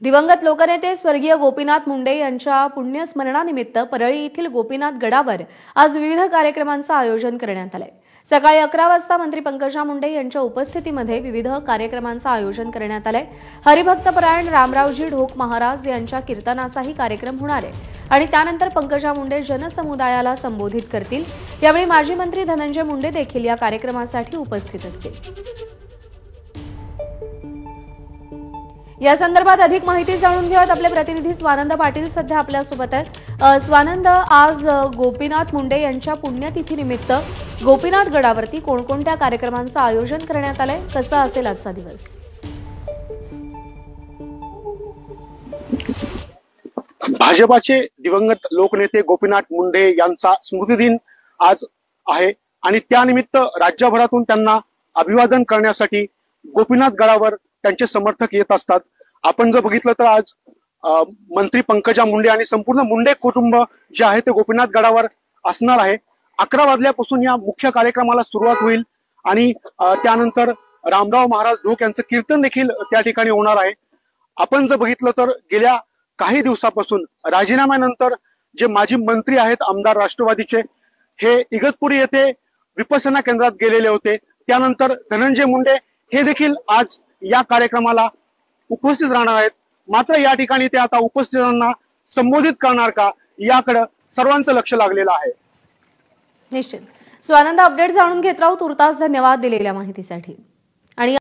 दिवंगत लोकनेते स्वर्गीय गोपीनाथ मुंडे यांच्या पुण्यस्मरणानिमित्त परळी येथील गोपीनाथ गडावर आज विविध कार्यक्रमांचं आयोजन करण्यात आलंय। सकाळी 11 वाजता मंत्री पंकजा मुंडे यांच्या उपस्थितीमध्ये विविध कार्यक्रमांचं आयोजन करण्यात आलंय। हरिभक्तपरायण रामरावजी ढोक महाराज यांच्या कीर्तनाचाही कार्यक्रम होणार आहे आणि त्यानंतर पंकजा मुंडे जनसमुदायाला संबोधित करतील। यावेळी माजी मंत्री धनंजय मुंडे देखील या कार्यक्रमासाठी उपस्थित असतील। या संदर्भात अधिक माहिती जाणून घेऊयात। आपले प्रतिनिधी स्वानंद पाटील सध्या आपल्या सोबत आहेत। स्वानंद, आज गोपीनाथ मुंडे यांच्या पुण्यतिथीनिमित्त गोपीनाथ गडावरती कोणकोणत्या कार्यक्रमांचं आयोजन करण्यात आलंय, कसा असेल आजचा दिवस? भाजपाचे दिवंगत लोकनेते गोपीनाथ मुंडे यांचा स्मृतिदिन आज आहे आणि त्यानिमित्त राज्यभरातून त्यांना अभिवादन करण्यासाठी गोपीनाथ गडावर त्यांचे समर्थक येत असतात। आपण जर बघितलं तर आज मंत्री पंकजा मुंडे आणि संपूर्ण मुंडे कुटुंब जे आहे ते गोपीनाथ गडावर असणार आहे। 11 वाजल्यापासून या मुख्य कार्यक्रमाला सुरुवात होईल आणि त्यानंतर रामराव महाराज ढोक यांचं कीर्तन देखील त्या ठिकाणी होणार आहे। आपण जर बघितलं तर गेल्या काही दिवसापासून राजीनाम्यानंतर जे माजी मंत्री आहेत आमदार राष्ट्रवादीचे, हे इगतपुरी येथे विपश्यना केंद्रात गेलेले होते। त्यानंतर धनंजय मुंडे हे देखील आज या कार्यक्रमाला उपस्थित राहणार आहेत। मात्र या ठिकाणी ते आता उपस्थितांना संबोधित करणार का, याकडे सर्वांचं लक्ष लागलेलं आहे। निश्चित स्वानंद, अपडेट जाणून घेत राहू। तुर्तास धन्यवाद दिलेल्या माहितीसाठी।